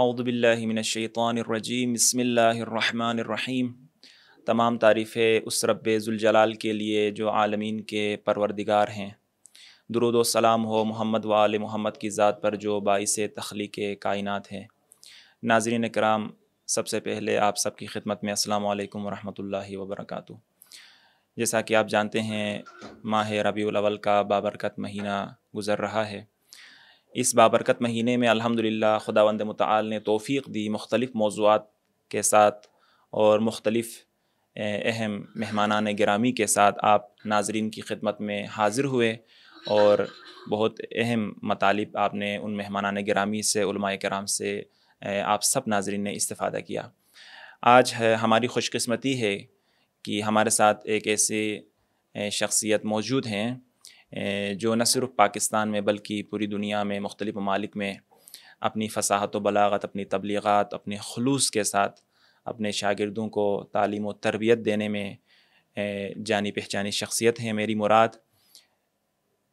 اعوذ باللہ من الشیطان الرجیم بسم اللہ الرحمن الرحیم۔ تمام تعریفیں اس رب ذوالجلال کے لیے جو عالمین کے پروردگار ہیں۔ درود و سلام ہو محمد و آل محمد کی ذات پر جو باعث تخلیق کائنات ہے۔ ناظرین کرام، سب سے پہلے آپ سب کی خدمت میں السلام علیکم ورحمۃ اللہ وبرکاتہ۔ جیسا کہ آپ جانتے ہیں، ماہ ربیع الاول کا بابرکت مہینہ گزر رہا ہے۔ اس بابرکت مہینے میں الحمدللہ خداوند متعال نے توفیق دی، مختلف موضوعات کے ساتھ اور مختلف اہم مہمانان گرامی کے ساتھ آپ ناظرین کی خدمت میں حاضر ہوئے اور بہت اہم مطالب آپ نے ان مہمانان گرامی سے، علماء کرام سے آپ سب ناظرین نے استفادہ کیا۔ آج ہماری خوش قسمتی ہے کہ ہمارے ساتھ ایک ایسے شخصیت موجود ہیں جو نہ صرف پاکستان میں بلکہ پوری دنیا میں مختلف ممالک میں اپنی فصاحت و بلاغت، اپنی تبلیغات، اپنے خلوص کے ساتھ اپنے شاگردوں کو تعلیم و تربیت دینے میں جانی پہچانی شخصیت ہیں۔ میری مراد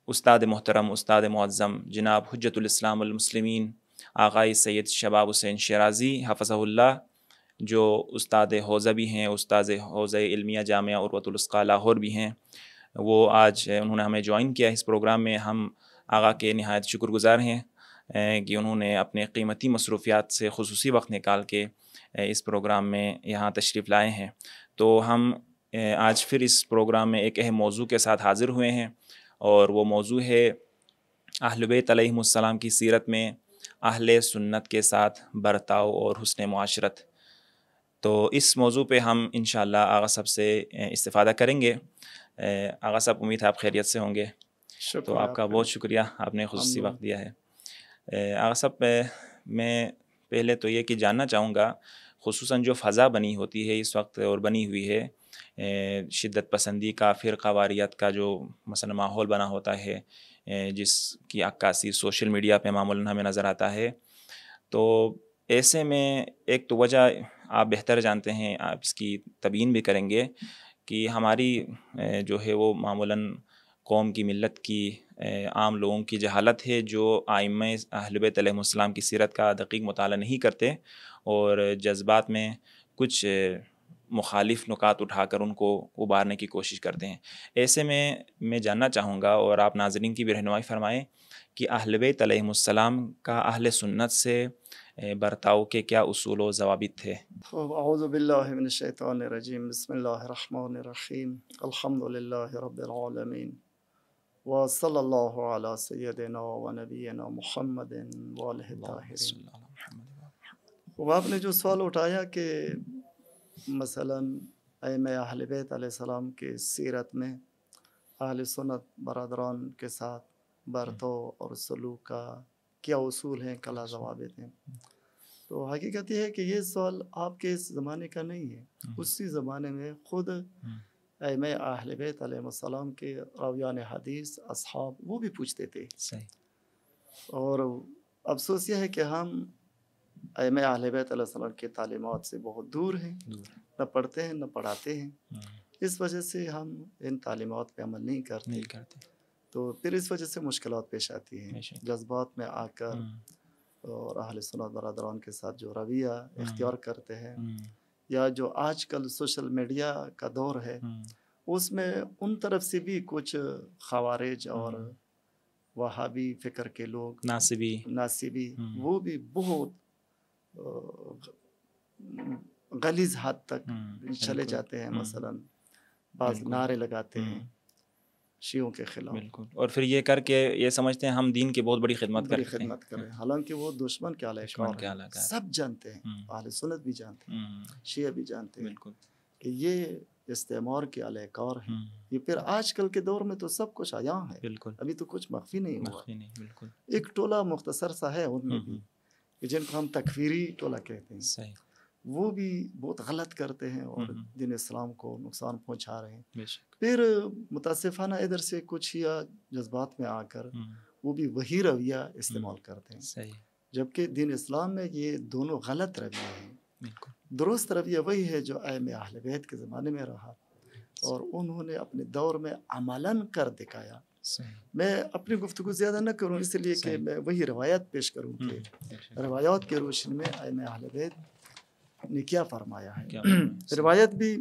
استاد محترم، استاد معظم جناب حجت الاسلام والمسلمین آقائی سید شباب حسین شیرازی حفظہ اللہ، جو استاد حوزہ بھی ہیں، استاد حوزہ علمیہ جامعہ عروۃ الوثقی لاہور بھی ہیں۔ وہ آج انہوں نے ہمیں جوائن کیا اس پروگرام میں۔ ہم آقا کے نہایت شکر گزار ہیں کہ انہوں نے اپنے قیمتی مصروفیات سے خصوصی وقت نکال کے اس پروگرام میں یہاں تشریف لائے ہیں۔ تو ہم آج پھر اس پروگرام میں ایک اہم موضوع کے ساتھ حاضر ہوئے ہیں، اور وہ موضوع ہے اہل بیت علیہم السلام کی سیرت میں اہل سنت کے ساتھ برتاؤ اور حسن معاشرت۔ تو اس موضوع پہ ہم انشاءاللہ آغا صاحب سے استفادہ کریں گے۔ آغا صاحب، امید ہے آپ خیریت سے ہوں گے، تو آپ کا بہت شکریہ، آپ نے خصوصی وقت دیا ہے۔ آغا صاحب، میں پہلے تو یہ کہ جاننا چاہوں گا، خصوصاً جو فضا بنی ہوتی ہے اس وقت اور بنی ہوئی ہے شدت پسندی کا، فرقہ واریت کا جو مثلا ماحول بنا ہوتا ہے، جس کی عکاسی سوشل میڈیا پہ معمولاً ہمیں نظر آتا ہے، تو ایسے میں ایک تو وجہ آپ بہتر جانتے ہیں، آپ اس کی تبیین بھی کریں گے کہ ہماری جو ہے وہ معمولاً قوم کی، ملت کی، عام لوگوں کی جہالت ہے، جو ائمہ اہل بیت علیہم السلام کی سیرت کا دقیق مطالعہ نہیں کرتے اور جذبات میں کچھ مخالف نکات اٹھا کر ان کو ابارنے کی کوشش کرتے ہیں۔ ایسے میں جاننا چاہوں گا اور آپ ناظرین کی بھی رہنمائی فرمائیں کہ اہل بیت علیہم السلام کا اہل سنت سے برتاؤ کے کیا اصول و ضوابط تھے؟ اعوذ باللہ من الشیطان الرجیم، بسم اللہ الرحمن الرحیم، الحمد للہ رب العالمین، وصلی اللہ علی سیدنا و نبینا محمد وآلہ الطاہرین۔ وہ آپ نے جو سوال اٹھایا کہ مثلاً ائمہ اہل بیت علیہ السلام کی سیرت میں اہل سنت برادران کے ساتھ برتاؤ اور سلوک کا کیا اصول ہیں، کیا ضوابط ہیں، تو حقیقت یہ ہے کہ یہ سوال آپ کے اس زمانے کا نہیں ہے۔ اسی زمانے میں خود ائمہ اہل بیت علیہ السلام کے راویان حدیث، اصحاب، وہ بھی پوچھتے تھے۔ اور افسوس یہ ہے کہ ہم ائمہ اہل بیت علیہ السلام کی تعلیمات سے بہت دور ہیں، نہ پڑھتے ہیں نہ پڑھاتے ہیں۔ اس وجہ سے ہم ان تعلیمات پہ عمل نہیں کرتے، تو پھر اس وجہ سے مشکلات پیش آتی ہیں۔ جذبات میں آ کر اور اہل سنت برادران کے ساتھ جو رویہ اختیار کرتے ہیں، یا جو آج کل سوشل میڈیا کا دور ہے، اس میں ان طرف سے بھی کچھ خوارج اور وہابی فکر کے لوگ، ناصبی، وہ بھی بہت غلیظ حد تک چلے جاتے ہیں۔ مثلا بعض نعرے لگاتے ہیں شیعوں کے خلاف، بالکل، اور پھر یہ کر کے یہ سمجھتے ہیں ہم دین کی بہت بڑی خدمت کریں، حالانکہ وہ دشمن کے علیہ کار، سب جانتے ہیں، اہل سنت بھی جانتے ہیں، شیعہ بھی جانتے ہیں کہ یہ استعمار کے علیہ کار ہیں۔ یہ پھر آج کل کے دور میں تو سب کچھ عیاں ہے، ابھی تو کچھ مخفی نہیں ہوا۔ ایک ٹولہ مختصر سا ہے ان میں بھی، جن کو ہم تکفیری ٹولہ کہتے ہیں، وہ بھی بہت غلط کرتے ہیں اور دین اسلام کو نقصان پہنچا رہے ہیں۔ پھر متاسفانہ ادھر سے کچھ یا جذبات میں آ کر وہ بھی وہی رویہ استعمال کرتے ہیں، جبکہ دین اسلام میں یہ دونوں غلط رویے ہیں۔ درست رویہ وہی ہے جو ائمہ اہل بیت کے زمانے میں رہا اور انہوں نے اپنے دور میں عملاً کر دکھایا۔ میں اپنی گفتگو زیادہ نہ کروں اس لیے کہ میں وہی روایات پیش کروں کہ روایات کی روشنی میں ائمہ اہل بیت نے کیا فرمایا ہے۔ روایت بھی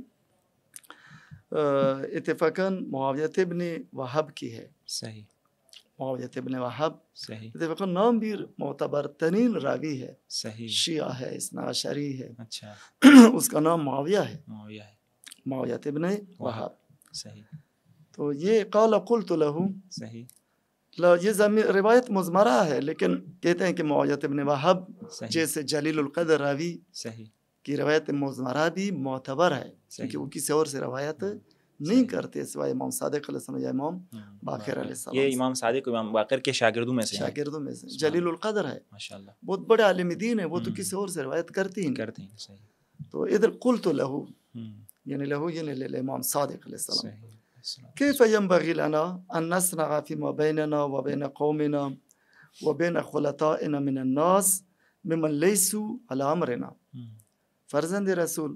اتفاقاً معاویہ ابن وہب کی ہے، صحیح، معاویہ ابن وہب صحیح، اتفاقاً نام بھی معتبر ترین راوی ہے، صحیح، شیعہ ہے، اثنا عشری ہے، اچھا، اس کا نام معاویہ ہے، معاویہ ہے، معاویہ ابن وہب۔ صحیح، تو یہ قال قلت له، صحیح، یہ روایت مضمرہ ہے، لیکن کہتے ہیں کہ معاویہ ابن وہب صحیح، جیسے جلیل القدر راوی صحیح، کی روایت مضمرہ بھی معتبر ہے، کیونکہ وہ کسی اور سے روایت نہیں کرتے سوائے امام صادق علیہ السلام یا امام باقر علیہ السلام۔ یہ امام صادق امام باقر کے شاگردوں میں سے ہیں، شاگردوں میں سے جلیل القدر ہے، ماشاءاللہ، بہت بڑے عالم دین ہے، وہ تو کسی اور سے روایت کرتے ہی نہیں۔ صحیح، تو ادھر قلت له یعنی لہو یعنی للامام صادق علیہ السلام، صحیح، كيف ينبغي لنا أن نصنع فيما بيننا وبين قومنا وبين خلطائنا من الناس ممن ليسوا على أمرنا۔ فرزند رسول،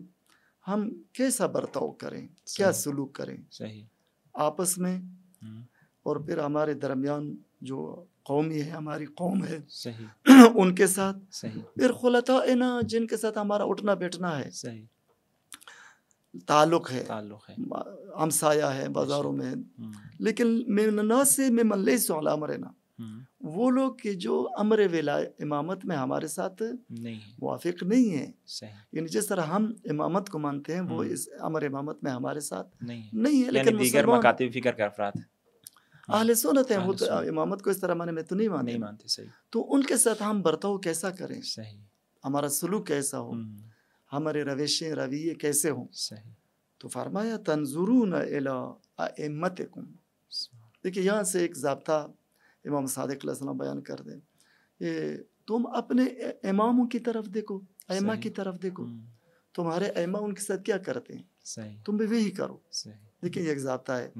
ہم کیسا برتاؤ کریں، کیا سلوک کریں صحیح، آپس میں اور پھر ہمارے درمیان جو قومی ہے، ہماری قوم ہے، صحیح، ان کے ساتھ، صحیح، پھر خلطائنا جن کے ساتھ ہمارا اٹھنا بیٹھنا ہے، صحیح، تعلق ہے، ہمسایہ ہے بازاروں میں، لیکن من الناس سے ممن لیسوا علی امرنا، وہ لوگ کہ جو امر امامت میں ہمارے ساتھ موافق نہیں ہیں، یعنی جس طرح ہم امامت کو مانتے ہیں وہ اس امر امامت میں ہمارے ساتھ نہیں ہے، لیکن دیگر مکاتب فکر کے افراد اہل سنت ہیں، وہ تو امامت کو اس طرح معنی میں تو نہیں مانتے، صحیح، تو ان کے ساتھ ہم برتاؤ کیسا کریں، صحیح، ہمارا سلوک کیسا ہو، ہمارے روشیں رویے کیسے ہوں۔ صحیح، تو فرمایا تنظرون الی ائمتکم، دیکھیے یہاں سے ایک ضابطہ امام صادق علیہ السلام بیان کر دیں، تم اپنے اماموں کی طرف دیکھو، ائمہ کی طرف دیکھو، تمہارے ائمہ ان کے ساتھ کیا کرتے ہیں، تم بھی وہی کرو۔ دیکھیں یہ ایک ضابطہ ہے۔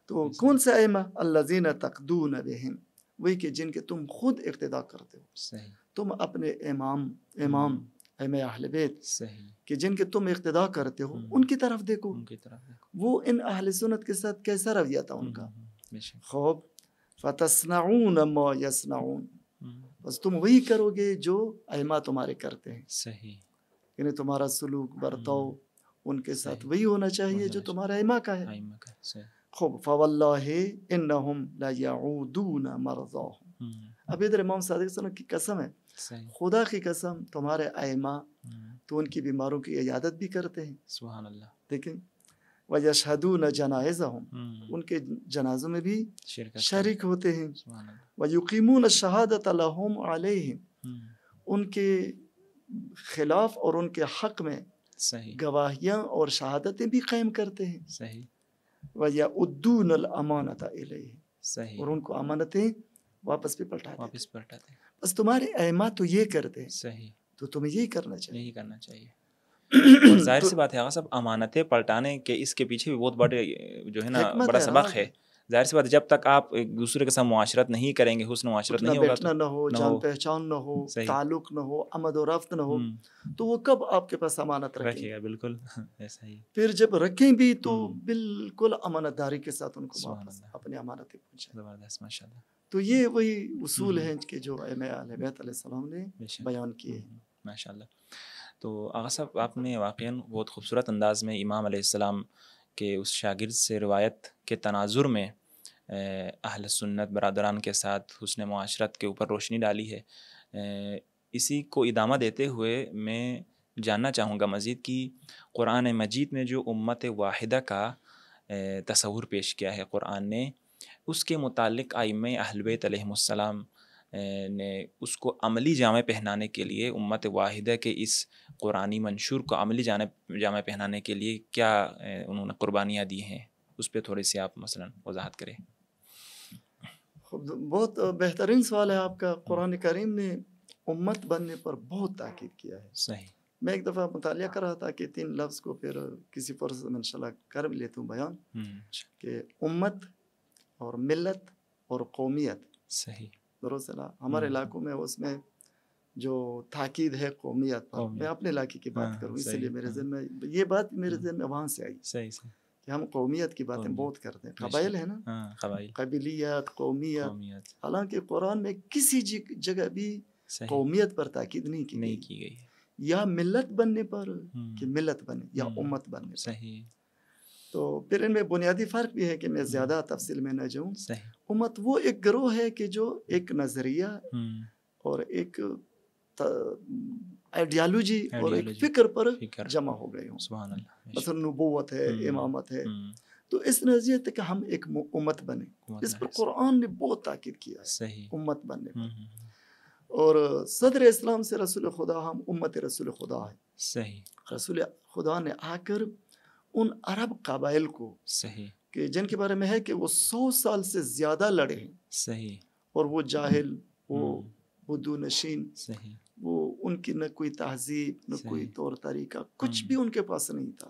تو کون سے ائمہ؟ الذین تقدون بہم، وہی کہ جن کے تم خود اقتدا کرتے ہو، تم اپنے امام ائمہ اہل بیت کہ جن کے تم اقتدا کرتے ہو ان کی طرف دیکھو، وہ ان اہل سنت کے ساتھ کیسا رویہ تھا ان کا۔ خوب فتصنعون ما یصنعون، بس تم وہی کرو گے جو ائمہ تمہارے کرتے ہیں، صحیح، یعنی تمہارا سلوک برتاؤ ان کے ساتھ وہی ہونا چاہیے جو تمہارا ائمہ کا ہے۔ خوب فواللہ انہم لیعودون مرضاہم، اب ادھر امام صادق صلی اللہ علیہ وسلم کی قسم ہے، خدا کی قسم تمہارے ائمہ تو ان کی بیماروں کی عیادت بھی کرتے ہیں، سبحان اللہ، دیکھیں وَيَشْهَدُونَ جَنَائِزَهُمْ، ان کے جنازوں میں بھی شریک ہوتے ہیں، وَيُقِيمُونَ الشَّهَادَةَ لَهُمْ عَلَيْهِمْ، ان کے خلاف اور ان کے حق میں گواہیاں اور شہادتیں بھی قائم کرتے ہیں، وَيَعُدُّونَ الْأَمَانَةَ إِلَيْهِ، اور ان کو امانتیں واپس بھی پلٹاتے ہیں۔ بس تمہارے ائمہ تو یہ کرتے ہیں، تو تمہیں یہی کرنا چاہیے۔ اور ظاہر سی بات ہے آغا صاحب، امانتیں پلٹانے کے اس کے پیچھے بھی بہت بڑے جو ہے نا بڑا سبق ہے۔ ظاہر سی بات ہے جب تک آپ ایک دوسرے کے ساتھ معاشرت نہیں کریں گے، حسن معاشرت نہیں ہوگا، بیٹھنا نہ ہو، جان پہچان نہ ہو، تعلق نہ ہو، آمد و رفت نہ ہو، تو وہ کب آپ کے پاس امانت رکھیں گے؟ بالکل ایسا ہی۔ پھر جب رکھیں بھی تو بالکل امانت داری کے ساتھ ان کو واپس اپنی امانتیں پہنچائیں۔ زبردست، ماشاء اللہ۔ تو یہ وہی اصول ہیں کہ جو ائمہ اہل بیت علیہ السلام نے بیان کیے ہیں، ماشاء اللہ۔ تو آغا صاحب آپ نے واقعاً بہت خوبصورت انداز میں امام علیہ السلام کے اس شاگرد سے روایت کے تناظر میں اہل سنت برادران کے ساتھ حسن معاشرت کے اوپر روشنی ڈالی ہے۔ اسی کو ادامہ دیتے ہوئے میں جاننا چاہوں گا مزید کہ قرآن مجید میں جو امت واحدہ کا تصور پیش کیا ہے قرآن نے، اس کے متعلق ائمہ اہل بیت علیہم السلام نے اس کو عملی جامہ پہنانے کے لیے، امت واحدہ کے اس قرآنی منشور کو عملی جامہ پہنانے کے لیے کیا انہوں نے قربانیاں دی ہیں، اس پہ تھوڑی سی آپ مثلا وضاحت کریں۔ بہت بہترین سوال ہے آپ کا۔ قرآن کریم نے امت بننے پر بہت تاکید کیا ہے۔ صحیح۔ میں ایک دفعہ مطالعہ کر رہا تھا کہ 3 لفظ کو پھر کسی فرصت میں انشاءاللہ کر لیتا ہوں بیان، کہ امت اور ملت اور قومیت۔ صحیح، درست ہے نا؟ ہمارے علاقوں میں اس میں جو تاکید ہے قومیت پر، میں اپنے علاقے کی بات کروں، اس لیے میرے ذہن میں یہ بات میرے ذہن میں وہاں سے آئی۔ صحیح، کہ ہم قومیت کی باتیں بہت کرتے ہیں. قبائل ہے نا, قبائل, قبیلیت, قومیت. حالانکہ قرآن میں کسی جگہ بھی قومیت پر تاکید نہیں کی گئی, یا ملت بننے پر کہ ملت بنے, یا امت بننے پر. تو پھر ان میں بنیادی فرق بھی ہے کہ میں زیادہ تفصیل میں نہ جاؤں. امت وہ ایک گروہ ہے کہ جو ایک نظریہ اور ایک آئیڈیالوجی اور ایک فکر پر جمع ہو گئے ہوں. مثلا نبوت ہے, امامت ہے, تو اس نظریے تک ہم ایک امت بنے. اس پر قرآن نے بہت تاکید کیا ہے امت بننے پر. اور صدر اسلام سے رسول خدا, ہم امت رسول خدا ہے. رسول خدا نے آ کر ان عرب قبائل کو کہ جن کے بارے میں ہے کہ وہ 100 سال سے زیادہ لڑے ہیں, اور وہ جاہل, وہ بدو نشین, وہ ان کی نہ کوئی تہذیب, نہ کوئی طور طریقہ, کچھ بھی ان کے پاس نہیں تھا.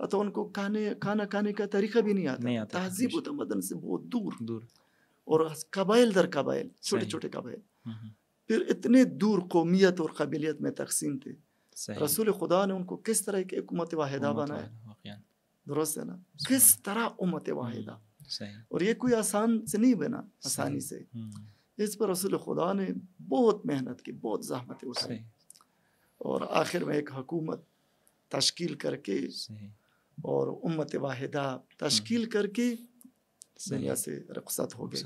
حتی ان کو کھانا کھانے کا طریقہ بھی نہیں آتا. تہذیب و تمدن سے بہت دور, اور قبائل در قبائل, چھوٹے چھوٹے قبائل, پھر اتنے دور قومیت اور قبیلیت میں تقسیم تھے. رسول خدا نے ان کو کس طرح ایک امت واحدہ بنایا. درست ہے نا, کس طرح امت واحدہ. اور یہ کوئی آسان سے نہیں بنا, آسانی سے. اس پر رسول خدا نے بہت محنت کی, بہت زحمتیں اٹھائی, اور آخر میں ایک حکومت تشکیل کر کے اور امت واحدہ تشکیل کر کے دنیا سے رخصت ہو گئے.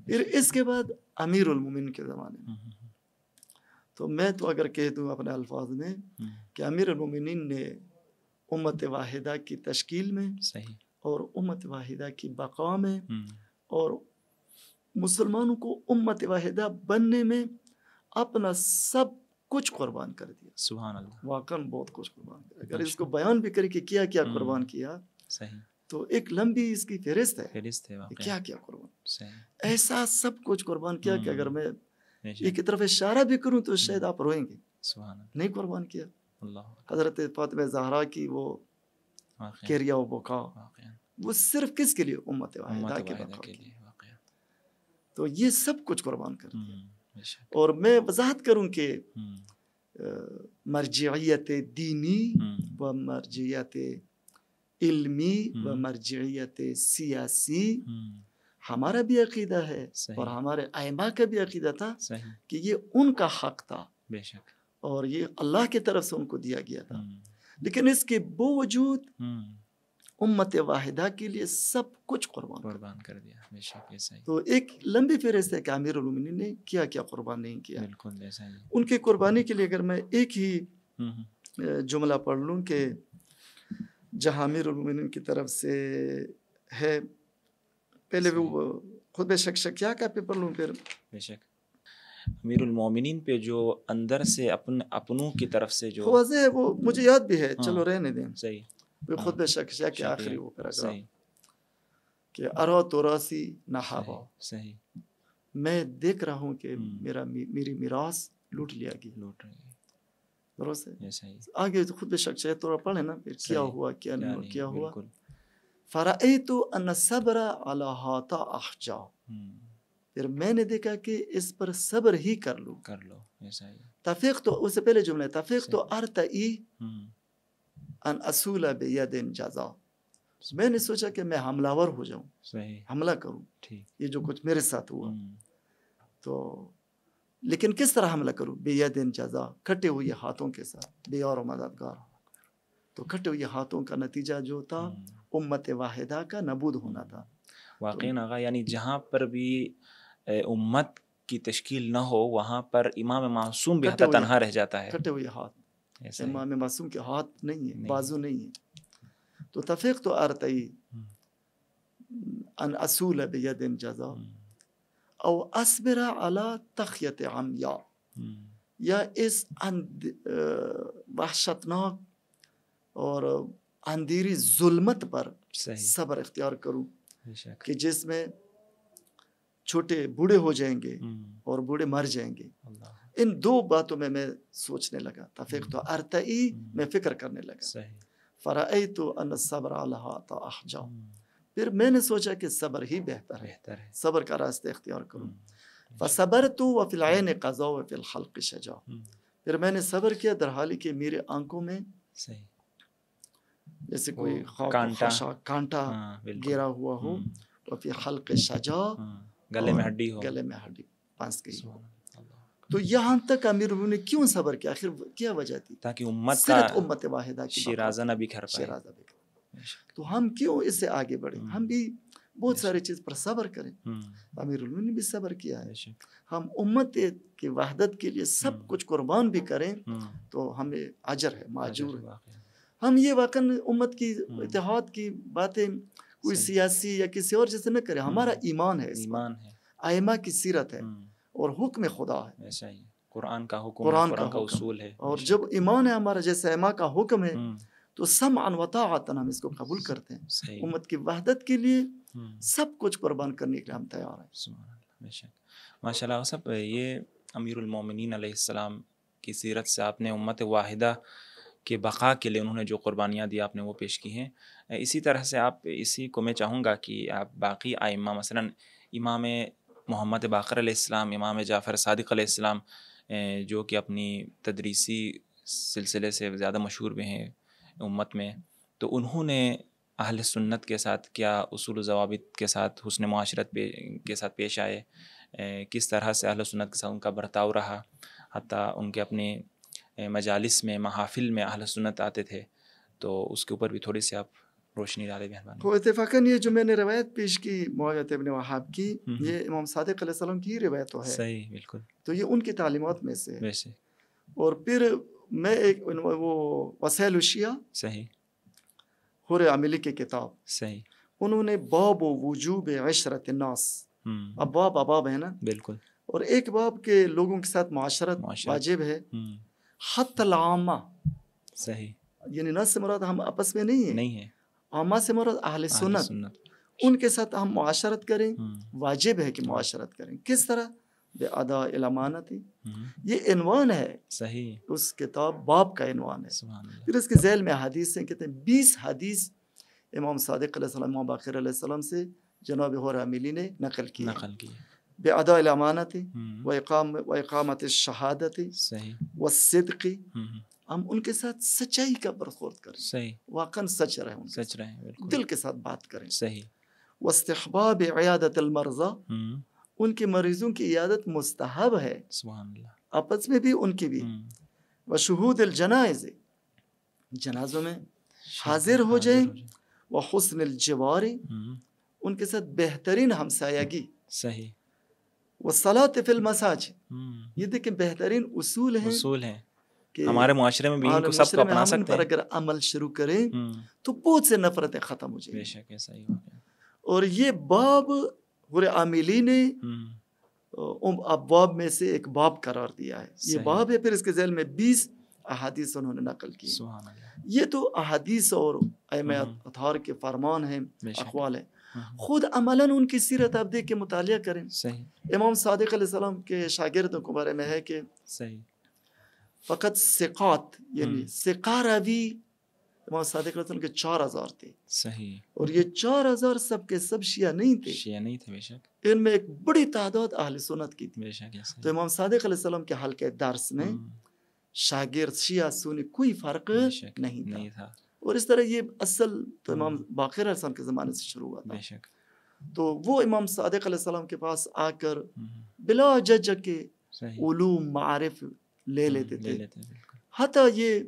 پھر اس کے بعد امیر المومنین کے زمانے میں, تو میں تو اگر کہہ دوں اپنے الفاظ میں کہ امیر المومنین نے امت واحدہ کی تشکیل میں اور امت واحدہ کی بقا میں اور مسلمانوں کو امت واحدہ بننے میں اپنا سب کچھ قربان کر دیا. سبحان اللہ, واقعا بہت کچھ قربان کیا. اگر اس کو بیان بھی کرے کہ کیا کیا قربان کیا, تو ایک لمبی اس کی فہرست ہے کیا کیا قربان. ایسا سب کچھ قربان کیا کہ اگر میں ایک طرف اشارہ بھی کروں تو شاید آپ روئیں گے. نہیں قربان کیا. حضرت فاطمہ زہرا کی وہ کریا و بکا, وہ صرف کس کے لیے, امت واحدہ کے بقا کے لیے. تو یہ سب کچھ قربان کر دیا. اور میں وضاحت کروں کہ مرجعیت دینی و مرجعیت علمی و مرجعیت سیاسی ہمارا بھی عقیدہ ہے, اور ہمارے ائمہ کا بھی عقیدہ تھا کہ یہ ان کا حق تھا, اور یہ اللہ کی طرف سے ان کو دیا گیا تھا. لیکن اس کے باوجود امت واحدہ کے لیے سب کچھ قربان کر دیا. تو ایک لمبی فہرست ہے کہ امیر المومنین نے کیا کیا قربان نہیں کیا. ان کی قربانی کے لیے اگر میں ایک ہی جملہ پڑھ لوں کہ جہاں امیر المومنین کی طرف سے ہے, پہلے وہ خود بے شک کیا پہ پڑھ لوں, پھر امیر المومنین پہ جو اندر سے اپنوں کی طرف سے جو واضح ہے, وہ مجھے یاد بھی ہے, چلو رہنے دیں. صحیح. خود بے شک کے آخری وہ پیراگراف کہ ارا تو راسی نحابا, میں دیکھ رہا ہوں کہ میری میراث لوٹ لیا گیا. درست ہے. آگے خود بے شک تھوڑا پڑھے نا, پھر کیا ہوا کیا نہیں کیا ہوا. فرأیت ان الصبر علی ہاتا احجا, پھر میں نے دیکھا کہ اس پر صبر ہی کر لو. تفیق تو اس سے پہلے جملہ تفیق تو ارتئی ان اصول بید جزا, میں نے سوچا کہ میں حملہ ور ہو جاؤں, حملہ کروں, یہ جو کچھ میرے ساتھ ہوا. تو لیکن کس طرح حملہ کروں, بید جزا, کھٹے ہوئے ہاتھوں کے ساتھ, بیار و مددگار. تو کھٹے ہوئے ہاتھوں کا نتیجہ جو تھا امت واحدہ کا نبود ہونا تھا. واقعی آقا, یعنی جہاں پر بھی امت کی تشکیل نہ ہو وہاں پر امام معصوم بھی حتی تنہا رہ جاتا ہے. کھٹے ہوئے ہاتھ, امام معصوم کے ہاتھ نہیں ہے, بازو نہیں ہے. تو تفیق تو ارتئی ان اصول بید جزا او اصبر علی تخیت عمیا, یا اس وحشتناک اور اندھیری ظلمت پر صبر اختیار کروں کہ جس میں چھوٹے بوڑھے ہو جائیں گے اور بوڑھے مر جائیں گے. ان دو باتوں میں سوچنے لگا. تفیق تو ارتئی, میں فکر کرنے لگا. فرأیت ان الصبر علی ہاتا احجا, پھر میں نے سوچا کہ صبر ہی بہتر ہے, صبر کا راستہ اختیار کروں. فصبرت وفی العین قضا وفی الخلق شجا, پھر میں نے صبر کیا در حالی کہ میرے آنکھوں میں جیسے کوئی خاک کانٹا، خاشاک کانٹا ہاں بالکل، گرا ہوا ہو، وفی حلق شجا، گلے میں ہڈی ہو، گلے میں ہڈی پھنس گئی ہو. سبحان اللہ، تو یہاں تک امیر المومنین نے کیوں صبر کیا؟ آخر کیا وجہ تھی؟ تاکہ امت کا صرف امت واحدہ کی شیرازہ نہ بکھر پائے. شیرازہ بکھر. تو ہم کیوں اس سے آگے بڑھیں؟ ہم بھی بہت سارے چیز پر صبر کریں. امیر المومنین نے بھی صبر کیا ہے. ہم امت کی وحدت کے لیے سب کچھ قربان بھی کریں تو ہمیں اجر ہے، ماجور ہے. ہم یہ واقعاً امت کی اتحاد کی باتیں کوئی سیاسی یا کسی اور جیسے نہ کریں. ہمارا ایمان ہے، ایمان ہے، ائمہ کی سیرت ہے اور حکم خدا ہے. ایسا ہی قرآن کا حکم ہے، قرآن کا حکم اصول ہے. اور جب ایمان ہے ہمارا جیسے ائمہ کا حکم ہے تو سمعا وطاعتا ہم اس کو قبول کرتے ہیں. امت کی وحدت کے لیے سب کچھ قربان کرنے کے لیے ہم تیار ہیں. ماشاء اللہ صاحب، یہ امیر المومنین علیہ السلام کی سیرت سے آپ نے امت واحدہ کے بقا کے لیے انہوں نے جو قربانیاں دی آپ نے وہ پیش کی ہیں. اسی طرح سے آپ اسی کو میں چاہوں گا کہ آپ باقی ائمہ مثلاً امام محمد باقر علیہ السلام، امام جعفر صادق علیہ السلام، جو کہ اپنی تدریسی سلسلے سے زیادہ مشہور بھی ہیں امت میں، تو انہوں نے اہل سنت کے ساتھ کیا اصول و ضوابط کے ساتھ حسن معاشرت کے ساتھ پیش آئے، کس طرح سے اہل سنت کے ساتھ ان کا برتاؤ رہا، حتیٰ ان کے اپنے مجالس میں محافل میں اہل سنت آتے تھے. تو اس کے اوپر بھی تھوڑی سی آپ روشنی ڈالے مہربانی. تو اتفاقاً یہ جو میں نے روایت پیش کی معاویہ ابن وہاب کی، یہ امام صادق علیہ السلام کی روایت تو ہے. صحیح، بالکل. تو یہ ان کی تعلیمات میں سے. ویسے اور پھر میں ایک وہ وسائل الشیعہ، صحیح، حر عاملی کی کتاب، صحیح، انہوں نے باب وجوب عشرت الناس، ابواب اباب ہے نا، بالکل. اور ایک باب کے لوگوں کے ساتھ معاشرت واجب ہے، حتی العامہ. صحیح، یعنی ناس سے مراد ہم آپس میں نہیں ہے، عامہ سے مراد اہل سنت، ان کے ساتھ ہم معاشرت کریں، واجب ہے کہ معاشرت کریں. کس طرح؟ بے اداء الامانت. یہ عنوان ہے، صحیح، اس کتاب باب کا عنوان ہے. سبحان اللہ. پھر اس کے ذیل میں حدیث ہیں، کہتے ہیں 20 حدیث امام صادق علیہ السلام، امام باقر علیہ السلام سے جناب حر عاملی نے نقل کی. بے اداء الامانت و اقامت الشہادت والصدق. ہم ان کے ساتھ سچائی کا برخورد کریں، صحیح، واقعاً سچ رہیں، سچ رہیں، بالکل، دل کے ساتھ بات کریں. صحیح. واستحباب عیادت المرضى، ان کے مریضوں کی عیادت مستحب ہے، سبحان اللہ، آپس میں بھی ان کی بھی. وشہود الجنائز، جنازوں میں حاضر ہو جائیں. وحسن الجوار، ان کے ساتھ بہترین ہمسایگی. صحیح. والصلاۃ فی المساجد، یہ دیکھیں بہترین اصول ہیں کہ ہمارے معاشرے میں بھی ان کو سب کو اپنا سکتے ہیں. اگر عمل شروع کریں تو بہت سے نفرتیں ختم ہو جائیں. بے شک ایسا ہی ہوگا. اور یہ باب حر عاملی نے ابواب میں سے ایک باب قرار دیا ہے. یہ باب ہے. پھر اس کے ذیل میں 20 احادیث انہوں نے نقل کی. سبحان اللہ. یہ تو احادیث اور ائمہ اطہار کے فرمان ہیں، اقوال ہیں. خود عملاً ان کی سیرت آپ دیکھ کے مطالعہ کریں. صحیح. امام صادق علیہ السلام کے شاگردوں کے بارے میں ہے کہ صحیح فقط ثقات، یعنی ثقہ راوی امام صادق علیہ السلام کے 4000 تھے. صحیح. اور یہ 4000 سب کے سب شیعہ نہیں تھے، شیعہ نہیں تھے. بے شک. ان میں ایک بڑی تعداد اہل سنت کی تھی. بے شک. تو امام صادق علیہ السلام کے حلقہ درس میں شاگرد شیعہ سنی کوئی فرق نہیں تھا. اور اس طرح یہ اصل تو امام باقر علیہ السلام کے زمانے سے شروع ہوا تھا. بے شک. تو وہ امام صادق علیہ السلام کے پاس آ کر بلا جج کے علوم معارف لے لیتے تھے. حتیٰ یہ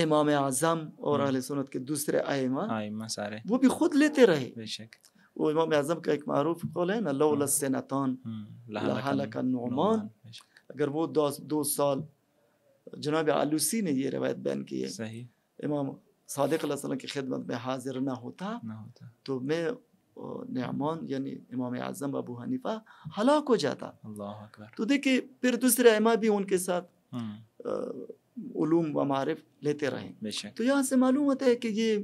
امام اعظم اور اہل سنت کے دوسرے ائمہ سارے وہ بھی خود لیتے رہے. بے شک. وہ امام اعظم کا ایک معروف قول ہے نا، لولا السنتان لہلک النعمان. اگر وہ 2 سال، جناب علوسی نے یہ روایت بیان کی ہے، صحیح، امام صادق علیہ السلام کی خدمت میں حاضر نہ ہوتا تو میں نعمان یعنی امام اعظم ابو حنیفہ ہلاک ہو جاتا. اللہ اکبر. تو دیکھیں پھر دوسرے ائمہ بھی ان کے ساتھ علوم و معارف لیتے رہے. تو یہاں سے معلوم ہوتا ہے کہ یہ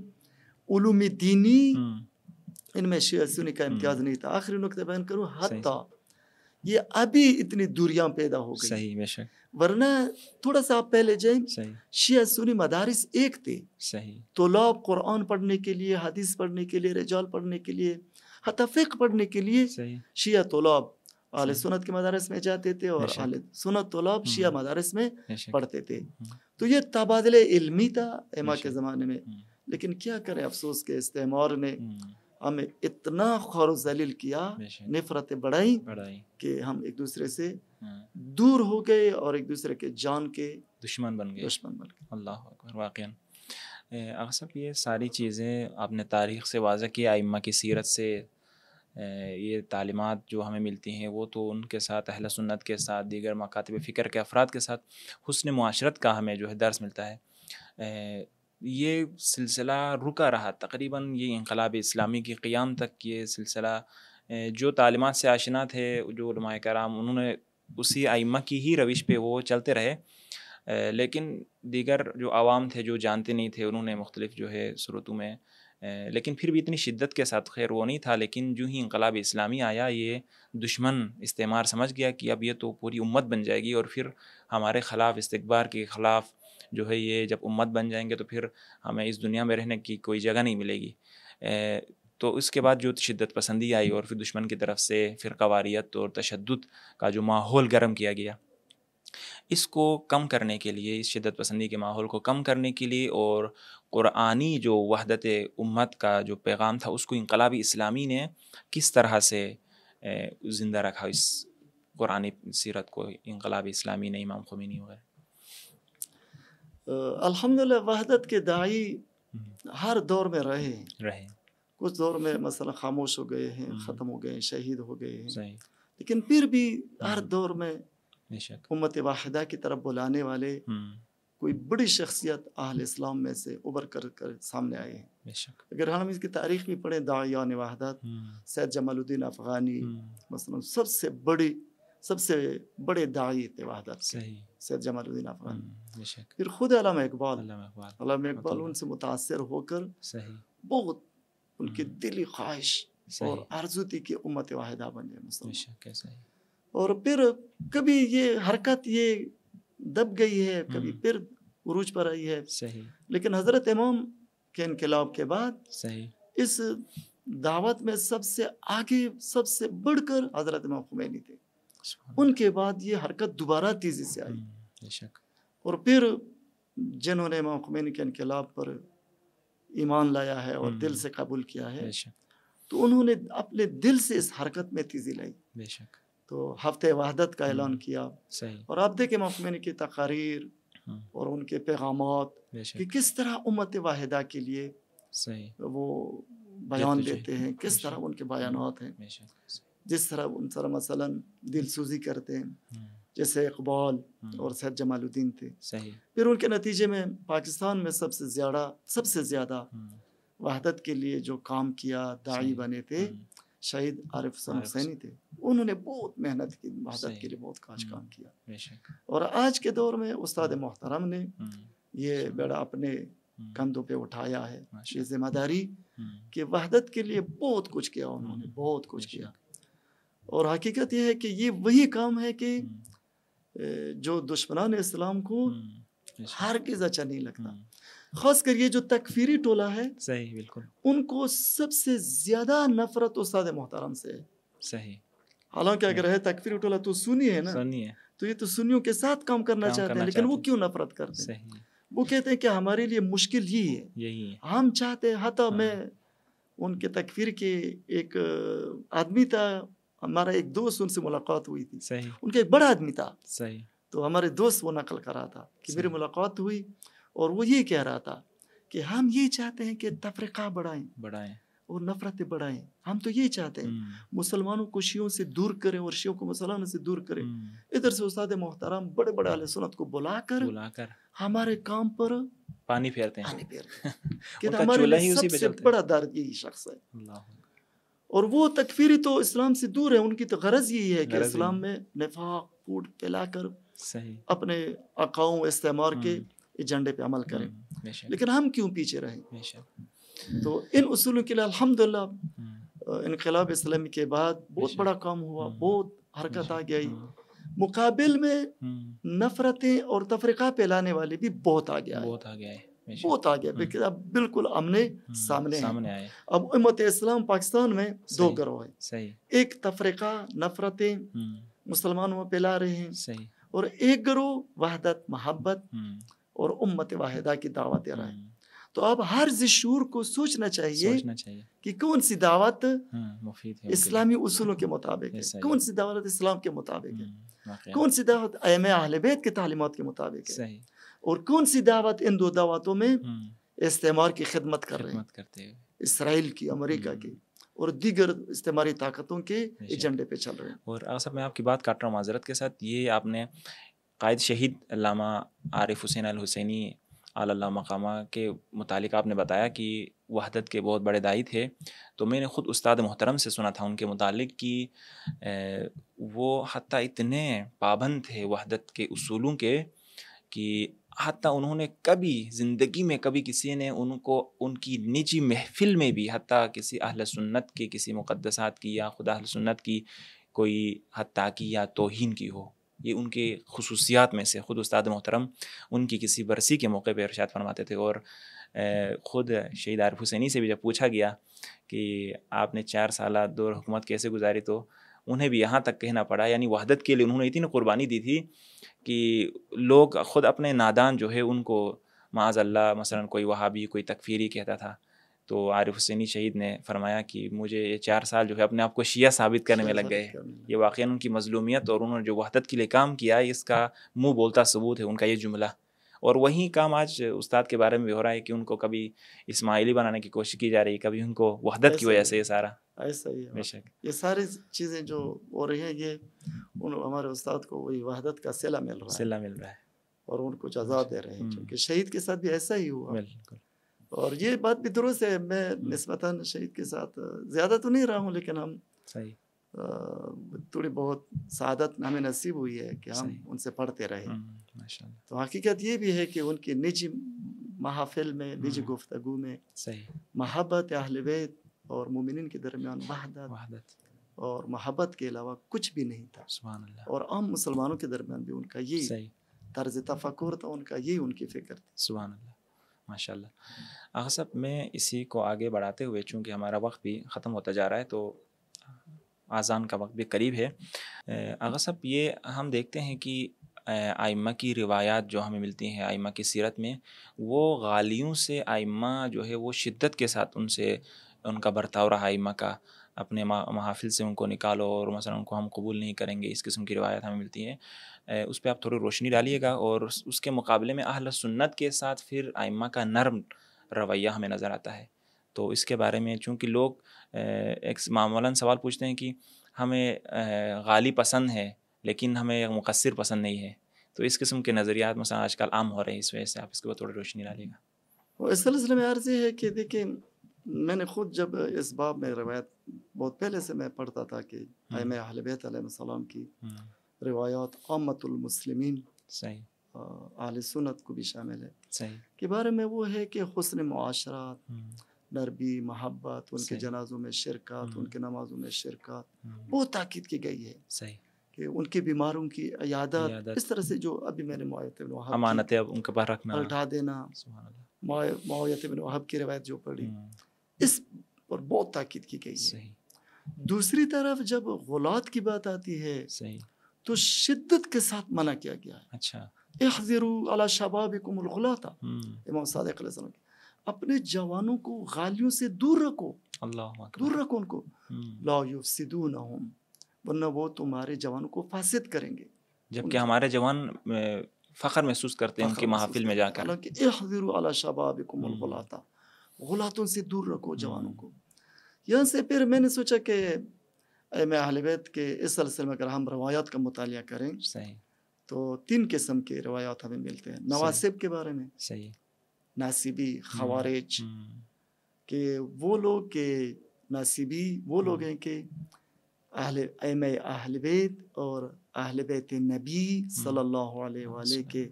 علوم دینی ان میں شیعہ سنی کا امتیاز نہیں تھا. آخری نقطہ بیان کروں، حتیٰ یہ ابھی اتنی دوریاں پیدا ہو گئی. صحیح. بے شک. ورنہ تھوڑا سا آپ پہلے جائیں، شیعہ سنی مدارس ایک تھے. صحیح. طلاب قرآن پڑھنے کے لیے، حدیث پڑھنے کے لیے، رجال پڑھنے کے لیے، حتیٰ فقہ پڑھنے کے لیے شیعہ طلاب اہل سنت کے مدارس میں جاتے تھے اور اہل سنت طلاب شیعہ مدارس میں پڑھتے تھے. تو یہ تبادلہ علمی تھا ائمہ کے زمانے میں. لیکن کیا کریں، افسوس کے استعمار نے ہمیں اتنا خور و ذلیل کیا، نفرتیں بڑھائی کہ ہم ایک دوسرے سے دور ہو گئے اور ایک دوسرے کے جان کے دشمن بن گئے۔ اللہ اکبر۔ واقعاً آقا صاحب یہ ساری چیزیں آپ نے تاریخ سے واضح کی، ائمہ کی سیرت سے یہ تعلیمات جو ہمیں ملتی ہیں وہ تو ان کے ساتھ اہل سنت کے ساتھ دیگر مکاتب فکر کے افراد کے ساتھ حسن معاشرت کا ہمیں جو ہے درس ملتا ہے۔ یہ سلسلہ رکا رہا تقریباً، یہ انقلاب اسلامی کی قیام تک یہ سلسلہ جو تعلیمات سے آشنا تھے جو علماء کرام، انہوں نے اسی ائمہ کی ہی روش پہ وہ چلتے رہے، لیکن دیگر جو عوام تھے جو جانتے نہیں تھے انہوں نے مختلف جو ہے صورتوں میں، لیکن پھر بھی اتنی شدت کے ساتھ خیر وہ نہیں تھا، لیکن جو ہی انقلاب اسلامی آیا یہ دشمن استعمار سمجھ گیا کہ اب یہ تو پوری امت بن جائے گی، اور پھر ہمارے خلاف، استکبار کے خلاف جو ہے یہ جب امت بن جائیں گے تو پھر ہمیں اس دنیا میں رہنے کی کوئی جگہ نہیں ملے گی۔ تو اس کے بعد جو شدت پسندی آئی اور پھر دشمن کی طرف سے فرقہ واریت اور تشدد کا جو ماحول گرم کیا گیا، اس کو کم کرنے کے لیے، اس شدت پسندی کے ماحول کو کم کرنے کے لیے اور قرآنی جو وحدت امت کا جو پیغام تھا اس کو انقلابی اسلامی نے کس طرح سے زندہ رکھا، اس قرآنی سیرت کو انقلابی اسلامی نے، امام خمینی وغیرہ؟ الحمدللہ وحدت کے داعی ہر دور میں رہے، کچھ دور میں مثلا خاموش ہو گئے ہیں، ختم ہو گئے ہیں، شہید ہو گئے ہیں، لیکن پھر بھی ہر دور میں امت واحدہ کی طرف بلانے والے کوئی بڑی شخصیت اہل اسلام میں سے ابھر کر سامنے آئے ہیں۔ اگر ہم اس کی تاریخ بھی پڑھیں، داعیان وحدت، سید جمال الدین افغانی مثلا سب سے بڑے داعی تھے وحدت، سید جمال الدین افغانی، پھر خود علامہ اقبال ان سے متاثر ہو کر بہت ان کی دلی خواہش اور آرزو تھی کہ امت واحدہ بن جائے مسلمان، اور پھر کبھی یہ حرکت یہ دب گئی ہے، کبھی پھر عروج پر آئی ہے، لیکن حضرت امام کے انقلاب کے بعد اس دعوت میں سب سے آگے، سب سے بڑھ کر حضرت امام خمینی تھے۔ ان کے بعد یہ حرکت دوبارہ تیزی سے آئی، اور پھر جنہوں نے امام خمینی کے انقلاب پر ایمان لایا ہے اور دل سے قبول کیا ہے، تو انہوں نے اپنے دل سے اس حرکت میں تیزی لائی، تو ہفتہ وحدت کا اعلان کیا، اور آپ دیکھیں امام خمینی کی تقاریر اور ان کے پیغامات کہ کس طرح امت واحدہ کے لیے وہ بیان دیتے ہیں، کس طرح ان کے بیانات ہیں، جس طرح ان سر مثلا دل سوزی کرتے ہیں، جیسے اقبال اور سید جمال الدین تھے۔ پھر ان کے نتیجے میں پاکستان میں سب سے زیادہ وحدت کے لیے جو کام کیا، داعی بنے تھے، شہید عارف حسین حسینی تھے۔ انہوں نے بہت محنت کی، وحدت کے لیے بہت کام کیا، اور آج کے دور میں استاد محترم نے یہ بیڑا اپنے کندھوں پہ اٹھایا ہے، یہ ذمہ داری کہ وحدت کے لیے بہت کچھ کیا، انہوں نے بہت کچھ کیا، اور حقیقت یہ ہے کہ یہ وہی کام ہے کہ جو دشمنان اسلام کو ہرگز اچھا نہیں لگتا، خاص کر یہ جو تکفیری ٹولہ ہے، صحیح، بالکل، ان کو سب سے زیادہ نفرت استاد محترم سے ہے۔ صحیح، حالانکہ اگر ہے تکفیری ٹولہ تو سنی ہے نا، تو یہ تو سنیوں کے ساتھ کام کرنا چاہتے ہیں، لیکن وہ کیوں نفرت کرتے ہیں؟ وہ کہتے ہیں کہ ہمارے لیے مشکل یہی ہے، ہم چاہتے ہیں، حتیٰ میں ان کے تکفیر کے ایک آدمی تھا، ہمارا ایک دوست، ان سے ملاقات ہوئی تھی، ان کا ایک بڑا آدمی تھا، تو ہمارے دوست وہ نقل کر رہا تھا کہ میری ملاقات ہوئی، اور وہ یہ کہہ رہا تھا کہ ہم یہ چاہتے ہیں کہ تفرقہ بڑھائیں اور نفرتیں بڑھائیں، ہم تو یہ چاہتے ہیں مسلمانوں کو شیعوں سے دور کریں اور شیعوں کو مسلمانوں سے دور کریں۔ ادھر سے استاد محترم بڑے بڑے اہل سنت کو بلا کر ہمارے کام پر پانی پھیرتے ہیں کہ ہمارے لیے سب سے بڑا درد یہی شخص ہے، اور وہ تکفیری تو اسلام سے دور ہے، ان کی تو غرض یہی ہے کہ اسلام میں نفاق پھوٹ پھیلا کر اپنے اقاؤں استعمار کے ایجنڈے پہ عمل کریں، لیکن ہم کیوں پیچھے رہیں؟ تو ان اصولوں کے لیے الحمدللہ انقلاب اسلامی کے بعد بہت بڑا کام ہوا، بہت حرکت آ گئی، مقابل میں نفرتیں اور تفرقہ پھیلانے والے بھی بہت آ گیا، اب بالکل آمنے سامنے ہیں۔ اب امت اسلام پاکستان میں دو گروہ ہیں، ایک تفرقہ نفرتیں مسلمانوں میں پھیلا رہے ہیں، اور ایک گروہ وحدت محبت اور امت واحدہ کی دعوت دے رہا ہے۔ تو اب ہر ذی شعور کو سوچنا چاہیے کہ کون سی دعوت مفید ہے اسلامی اصولوں کے مطابق ہے، کون سی دعوت اسلام کے مطابق ہے، کون سی دعوت ائمہ اہل بیت کی تعلیمات کے مطابق ہے، اور کون سی دعوت ان دو دعوتوں میں استعمار کی خدمت کر رہے ہیں، اسرائیل کی، امریکہ کی اور دیگر استعماری طاقتوں کے ایجنڈے پہ چل رہے ہیں۔ اور اگر صاحب میں آپ کی بات کاٹ رہا ہوں معذرت کے ساتھ، یہ آپ نے قائد شہید علامہ عارف حسین الحسینی علی اللہ مقامہ کے متعلق آپ نے بتایا کہ وحدت کے بہت بڑے داعی تھے، تو میں نے خود استاد محترم سے سنا تھا ان کے متعلق کہ وہ حتیٰ اتنے پابند تھے وحدت کے اصولوں کے کہ حتیٰ انہوں نے کبھی زندگی میں کبھی کسی نے ان کو ان کی نجی محفل میں بھی حتیٰ کسی اہل سنت کے کسی مقدسات کی یا خدا اہل سنت کی کوئی حتیٰ کی یا توہین کی ہو، یہ ان کے خصوصیات میں سے خود استاد محترم ان کی کسی برسی کے موقع پہ ارشاد فرماتے تھے۔ اور خود شہید عارف حسینی سے بھی جب پوچھا گیا کہ آپ نے 4 سالہ دور حکومت کیسے گزاری، تو انہیں بھی یہاں تک کہنا پڑا، یعنی وحدت کے لیے انہوں نے اتنی قربانی دی تھی کہ لوگ خود اپنے نادان جو ہے ان کو معاذ اللہ مثلا کوئی وہابی کوئی تکفیری کہتا تھا، تو عارف حسینی شہید نے فرمایا کہ مجھے یہ 4 سال جو ہے اپنے آپ کو شیعہ ثابت کرنے میں لگ گئے۔ یہ واقعاً ان کی مظلومیت اور انہوں نے جو وحدت کے لیے کام کیا اس کا منہ بولتا ثبوت ہے ان کا یہ جملہ۔ اور وہی کام آج استاد کے بارے میں بھی ہو رہا ہے کہ ان کو کبھی اسماعیلی بنانے کی کوشش کی جا رہی ہے، کبھی ان کو وحدت کی وجہ سے یہ سارا ایسا ہی ہے۔ بے شک یہ ساری چیزیں جو ہو رہی ہیں یہ ہمارے استاد کو وہی وحدت کا صلہ مل رہا ہے اور ان کو جزا دے رہے ہیں، کیونکہ شہید کے ساتھ بھی ایسا ہی ہوا۔ اور یہ بات بھی درست ہے، میں نسبتاً شہید کے ساتھ زیادہ تو نہیں رہا ہوں، لیکن ہم تھوڑی بہت سعادت ہمیں نصیب ہوئی ہے کہ ہم ان سے پڑھتے رہے۔ تو حقیقت یہ بھی ہے کہ ان کی نجی محافل میں، نجی گفتگو میں محبت اہل بیت اور مومنین کے درمیان وحدت اور محبت کے علاوہ کچھ بھی نہیں تھا۔ سبحان اللہ۔ اور عام مسلمانوں کے درمیان بھی ان کا یہی طرز تفکر تھا، ان کا یہی ان کی فکر تھی۔ سبحان اللہ، ماشاء اللہ۔ آغا صاحب میں اسی کو آگے بڑھاتے ہوئے، چونکہ ہمارا وقت بھی ختم ہوتا جا رہا ہے تو اذان کا وقت بھی قریب ہے، آغا صاحب یہ ہم دیکھتے ہیں کہ ائمہ کی روایات جو ہمیں ملتی ہیں ائمہ کی سیرت میں، وہ غالیوں سے ائمہ جو ہے وہ شدت کے ساتھ ان کا برتاؤ رہا، ائمہ کا اپنے محافل سے ان کو نکالو اور مثلا ان کو ہم قبول نہیں کریں گے، اس قسم کی روایات ہمیں ملتی ہیں۔ اس پہ آپ تھوڑی روشنی ڈالیے گا، اور اس کے مقابلے میں اہل سنت کے ساتھ پھر ائمہ کا نرم رویہ ہمیں نظر آتا ہے، تو اس کے بارے میں چونکہ لوگ ایک معمولاً سوال پوچھتے ہیں کہ ہمیں غالی پسند ہے لیکن ہمیں مقصر پسند نہیں ہے، تو اس قسم کے نظریات مثلا آج کل عام ہو رہے ہیں، اس وجہ سے آپ اس کے اوپر تھوڑی روشنی ڈالیے گا۔ اس سلسلے میں عرض یہ ہے کہ دیکھیں، میں نے خود جب اس باب میں روایت بہت پہلے سے میں پڑھتا تھا کہ ائمہ اہل بیت علیہ السلام کی روایات عامۃ المسلمین اہل سنت کو بھی شامل ہے کے بارے میں وہ ہے کہ حسن معاشرات، نرمی، محبت، ان کے جنازوں میں شرکت، ان کے نمازوں میں شرکت بہت تاکید کی گئی ہے کہ ان کی بیماروں کی عیادت، اس طرح سے جو ابھی میں نے معاویہ بن وہب امانتیں اب ان کے پاس رکھنا، پلٹا دینا، معاویہ بن وہب کی روایت جو پڑھی اس پر بہت تاکید کی گئی ہے۔ دوسری طرف جب غلات کی بات آتی ہے تو شدت کے ساتھ منع کیا گیا ہے۔ اچھا، احذروا علی شبابکم الغلاۃ، امام صادق علیہ السلام، اپنے جوانوں کو غالیوں سے دور رکھو، اللہ اکبر، دور رکھو ان کو، لا یفسدونہم، ورنہ وہ تمہارے جوانوں کو فاسد کریں گے، جبکہ ہمارے جوان فخر محسوس کرتے ہیں ان کی محافل میں جا کر۔ حالانکہ احذروا علی شبابکم الغلاۃ، غلاتوں سے دور رکھو جوانوں کو۔ یہاں سے پھر میں نے سوچا کہ ائمہ اہل بیت کے اس سلسلے میں اگر ہم روایات کا مطالعہ کریں تو 3 قسم کے روایات ہمیں ملتے ہیں۔ نواسب کے بارے میں، ناسبی، خوارج، کہ وہ لوگ کہ ناسبی وہ لوگ ہیں کہ ائمہ اہل بیت اور اہل بیت نبی صلی اللہ علیہ وآلہ کے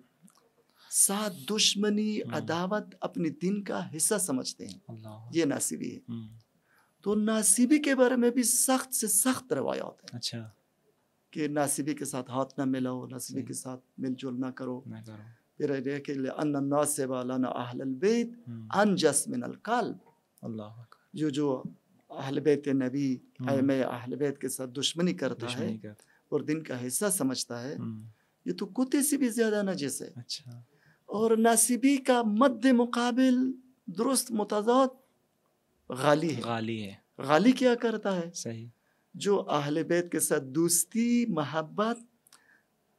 ساتھ دشمنی، عداوت اپنے دین کا حصہ سمجھتے ہیں، یہ ناسبی ہے۔ تو ناسبی کے بارے میں بھی سخت سے سخت روایات ہیں، اچھا، کہ ناسبی کے ساتھ ہاتھ نہ ملاؤ، ناسبی کے ساتھ مل جل نہ کرو۔ پھر یہ کہ لأن الناسب لنا اہل البیت انجس من القلب، اللہ اکبر، جو اہل بیت نبی، ائمہ اہل بیت کے ساتھ دشمنی کرتا ہے اور دین کا حصہ سمجھتا ہے، یہ تو کتے سے بھی زیادہ نجس ہے۔ اچھا، اور ناسبی کا مد مقابل درست متضاد غالی ہے. غالی ہے. غالی کیا کرتا ہے؟ صحیح. جو اہل بیت کے ساتھ دوستی محبت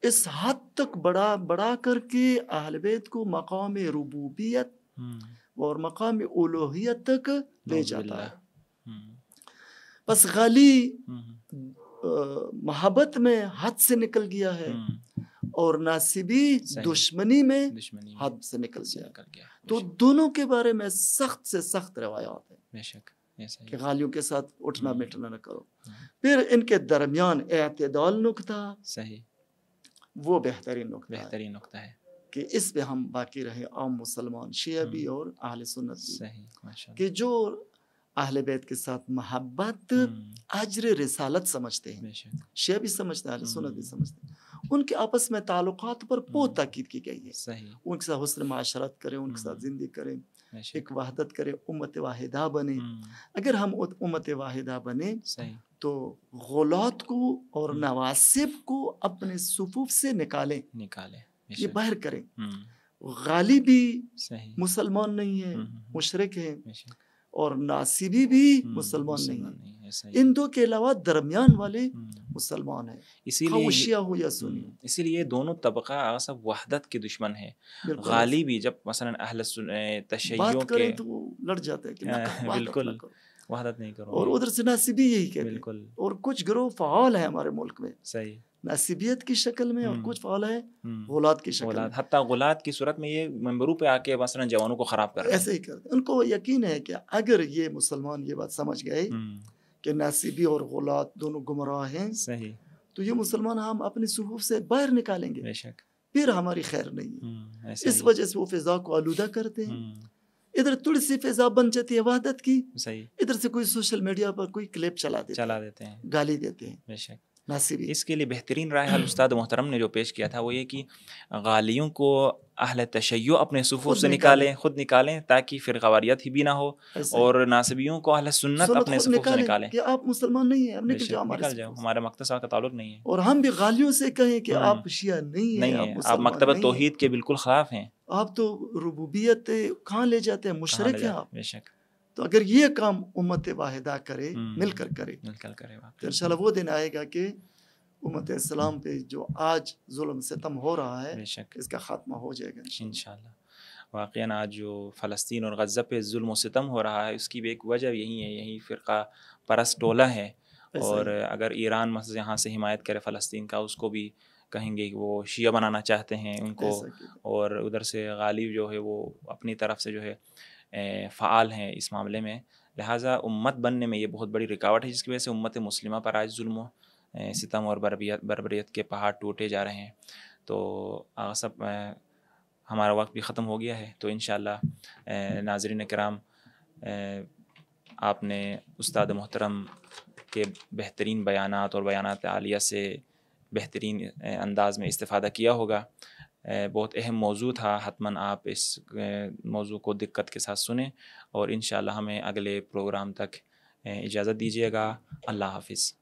اس حد تک بڑا کر کے اہل بیت کو مقام ربوبیت اور مقام الوہیت تک لے جاتا ہے. بس غالی محبت میں حد سے نکل گیا ہے اور ناصبی دشمنی میں حد سے نکل گیا. تو دونوں کے بارے میں سخت سے سخت روایات ہیں. بے شک کہ غالیوں کے ساتھ اٹھنا بیٹھنا نہ کرو. پھر ان کے درمیان اعتدال نقطہ صحیح وہ بہترین نقطہ ہے کہ اس پہ ہم باقی رہے عام مسلمان شیعہ بھی اور اہل سنت بھی کہ جو اہل بیت کے ساتھ محبت اجر رسالت سمجھتے ہیں. شیعہ بھی سمجھتے ہیں, اہل سنت بھی سمجھتے ہیں. ان کے آپس میں تعلقات پر بہت تاکید کی گئی ہے. ان کے ساتھ حسن معاشرت کریں, ان کے ساتھ زندگی کریں, ایک وحدت کریں, امت واحدہ بنے. اگر ہم امت واحدہ بنے تو غلات کو اور نواسب کو اپنے صفوف سے نکالیں, یہ باہر کریں. غالی بھی مسلمان نہیں ہے, مشرک ہے, اور ناصبی بھی مسلمان نہیں ہے. ان دو کے علاوہ درمیان والے مسلمان ہیں, اسی لیے شیعہ ہو یا سنی. اسی لیے دونوں طبقہ سب وحدت کے دشمن ہے. غالی بھی جب مثلا اہل تشیع کے تو لڑ جاتے ہیں کہ بالکل وحدت نہیں کرو, اور ادھر سے ناصبی یہی کہتے ہیں. بالکل. اور کچھ گروہ فعال ہیں ہمارے ملک میں صحیح ناصبیت کی شکل میں, اور کچھ فعال ہے غلات کی شکل میں. حتیٰ غلات کی صورت میں یہ ممبروں پہ آ کے مثلا جوانوں کو خراب کر رہے ہیں. ایسے ہی کرتے. ان کو یقین ہے کہ اگر یہ مسلمان یہ بات سمجھ گئے کہ ناصبی اور غلات دونوں گمراہ ہیں صحیح, تو یہ مسلمان ہم اپنے صفوف سے باہر نکالیں گے. بے شک. پھر ہماری خیر نہیں ہے. اس وجہ سے وہ فضا کو آلودہ کرتے ہیں. ادھر تھوڑی سی فضا بن جاتی ہے وحدت کی, ادھر سے کوئی سوشل میڈیا پر کوئی کلپ چلا دیتے ہیں, گالی دیتے ہیں. بے شک. ناصبی اس کے لیے بہترین رائے حل استاد محترم نے جو پیش کیا تھا وہ یہ کہ غالیوں کو اہل تشیع اپنے صفوف سے خود نکالیں تاکہ فرقہ واریت ہی بھی نہ ہو, اور ناصبیوں کو اہل سنت اپنے صفوف سے نکالیں کہ آپ مسلمان نہیں ہیں, نکل جاؤ, ہمارے مقتصد کا تعلق نہیں ہے. اور ہم بھی غالیوں سے کہیں کہ آپ شیعہ نہیں ہیں, آپ مکتبہ توحید کے بالکل خلاف ہیں, آپ تو ربوبیت کہاں لے جاتے ہیں, مشرک ہیں آپ. بے شک. تو اگر یہ کام امت واحدہ کرے, مل کر کرے, تو انشاءاللہ وہ دن آئے گا کہ امت اسلام پہ جو آج ظلم ستم ہو رہا ہے اس کا خاتمہ ہو جائے گا انشاءاللہ. واقعاً آج جو فلسطین اور غزہ پہ ظلم و ستم ہو رہا ہے اس کی بھی ایک وجہ یہی ہے, یہی فرقہ پرست ٹولہ ہے. اور اگر ایران مثلا یہاں سے حمایت کرے فلسطین کا, اس کو بھی کہیں گے کہ وہ شیعہ بنانا چاہتے ہیں ان کو, اور ادھر سے غالب جو ہے وہ اپنی طرف سے جو ہے فعال ہیں اس معاملے میں. لہٰذا امت بننے میں یہ بہت بڑی رکاوٹ ہے, جس کی وجہ سے امت مسلمہ پر آج ظلم و ستم اور بربریت کے پہاڑ ٹوٹے جا رہے ہیں. تو سب ہمارا وقت بھی ختم ہو گیا ہے, تو انشاءاللہ ناظرین کرام آپ نے استاد محترم کے بہترین بیانات اور بیانات عالیہ سے بہترین انداز میں استفادہ کیا ہوگا. بہت اہم موضوع تھا, حتماً آپ اس موضوع کو دقت کے ساتھ سنیں, اور انشاءاللہ ہمیں اگلے پروگرام تک اجازت دیجیے گا. اللہ حافظ.